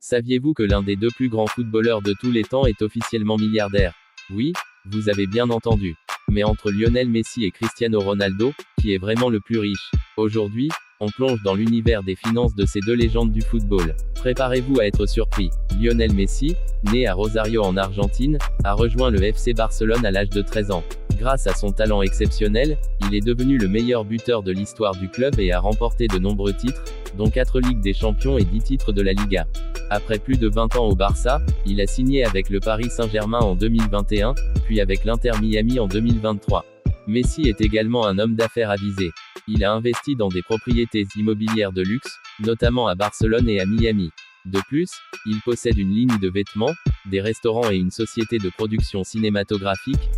Saviez-vous que l'un des deux plus grands footballeurs de tous les temps est officiellement milliardaire? Oui, vous avez bien entendu. Mais entre Lionel Messi et Cristiano Ronaldo, qui est vraiment le plus riche? Aujourd'hui, on plonge dans l'univers des finances de ces deux légendes du football. Préparez-vous à être surpris. Lionel Messi, né à Rosario en Argentine, a rejoint le FC Barcelone à l'âge de 13 ans. Grâce à son talent exceptionnel, il est devenu le meilleur buteur de l'histoire du club et a remporté de nombreux titres, dont 4 Ligues des Champions et 10 titres de la Liga. Après plus de 20 ans au Barça, il a signé avec le Paris Saint-Germain en 2021, puis avec l'Inter Miami en 2023. Messi est également un homme d'affaires avisé. Il a investi dans des propriétés immobilières de luxe, notamment à Barcelone et à Miami. De plus, il possède une ligne de vêtements, des restaurants et une société de production cinématographique.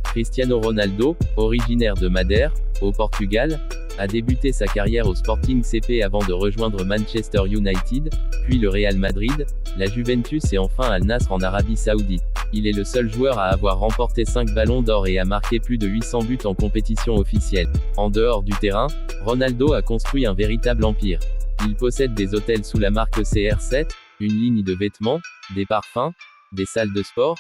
Cristiano Ronaldo, originaire de Madère, au Portugal, a débuté sa carrière au Sporting CP avant de rejoindre Manchester United, puis le Real Madrid, la Juventus et enfin Al Nassr en Arabie Saoudite. Il est le seul joueur à avoir remporté 5 ballons d'or et à marquer plus de 800 buts en compétition officielle. En dehors du terrain, Ronaldo a construit un véritable empire. Il possède des hôtels sous la marque CR7, une ligne de vêtements, des parfums, des salles de sport,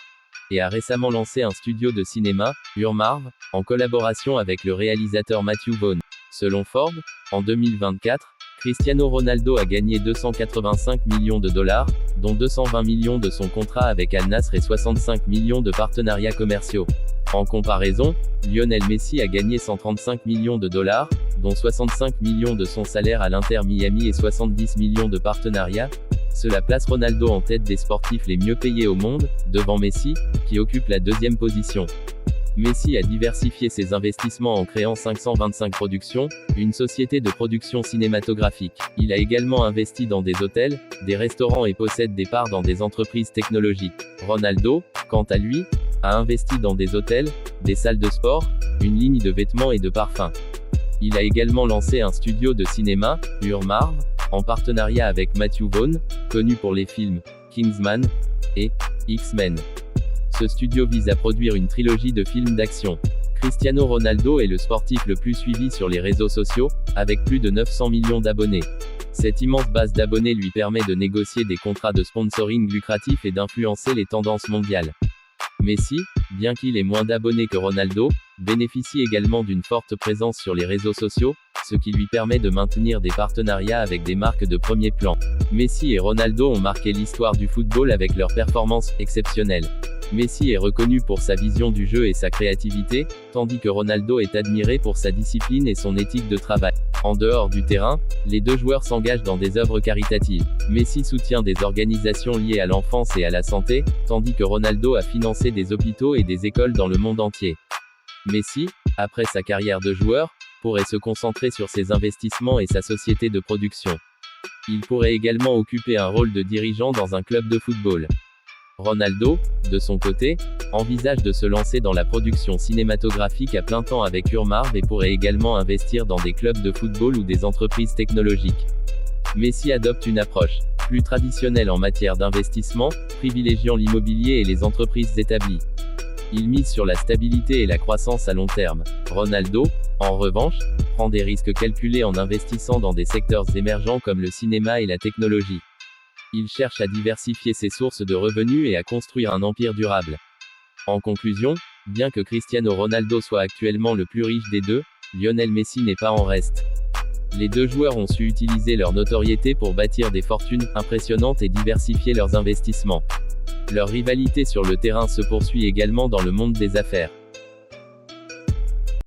et a récemment lancé un studio de cinéma, Urmarv, en collaboration avec le réalisateur Matthew Vaughn. Selon Forbes, en 2024, Cristiano Ronaldo a gagné 285 millions de dollars, dont 220 millions de son contrat avec Al Nassr et 65 millions de partenariats commerciaux. En comparaison, Lionel Messi a gagné 135 millions de dollars, dont 65 millions de son salaire à l'Inter Miami et 70 millions de partenariats. Cela place Ronaldo en tête des sportifs les mieux payés au monde, devant Messi, qui occupe la deuxième position. Messi a diversifié ses investissements en créant 525 Productions, une société de production cinématographique. Il a également investi dans des hôtels, des restaurants et possède des parts dans des entreprises technologiques. Ronaldo, quant à lui, a investi dans des hôtels, des salles de sport, une ligne de vêtements et de parfums. Il a également lancé un studio de cinéma, Urmarv, en partenariat avec Matthew Vaughn, connu pour les films Kingsman et X-Men. Ce studio vise à produire une trilogie de films d'action. Cristiano Ronaldo est le sportif le plus suivi sur les réseaux sociaux, avec plus de 900 millions d'abonnés. Cette immense base d'abonnés lui permet de négocier des contrats de sponsoring lucratifs et d'influencer les tendances mondiales. Messi, bien qu'il ait moins d'abonnés que Ronaldo, bénéficie également d'une forte présence sur les réseaux sociaux, ce qui lui permet de maintenir des partenariats avec des marques de premier plan. Messi et Ronaldo ont marqué l'histoire du football avec leurs performances exceptionnelles. Messi est reconnu pour sa vision du jeu et sa créativité, tandis que Ronaldo est admiré pour sa discipline et son éthique de travail. En dehors du terrain, les deux joueurs s'engagent dans des œuvres caritatives. Messi soutient des organisations liées à l'enfance et à la santé, tandis que Ronaldo a financé des hôpitaux et des écoles dans le monde entier. Messi, après sa carrière de joueur, pourrait se concentrer sur ses investissements et sa société de production. Il pourrait également occuper un rôle de dirigeant dans un club de football. Ronaldo, de son côté, envisage de se lancer dans la production cinématographique à plein temps avec Urmarv et pourrait également investir dans des clubs de football ou des entreprises technologiques. Messi adopte une approche plus traditionnelle en matière d'investissement, privilégiant l'immobilier et les entreprises établies. Il mise sur la stabilité et la croissance à long terme. Ronaldo, en revanche, prend des risques calculés en investissant dans des secteurs émergents comme le cinéma et la technologie. Il cherche à diversifier ses sources de revenus et à construire un empire durable. En conclusion, bien que Cristiano Ronaldo soit actuellement le plus riche des deux, Lionel Messi n'est pas en reste. Les deux joueurs ont su utiliser leur notoriété pour bâtir des fortunes impressionnantes et diversifier leurs investissements. Leur rivalité sur le terrain se poursuit également dans le monde des affaires.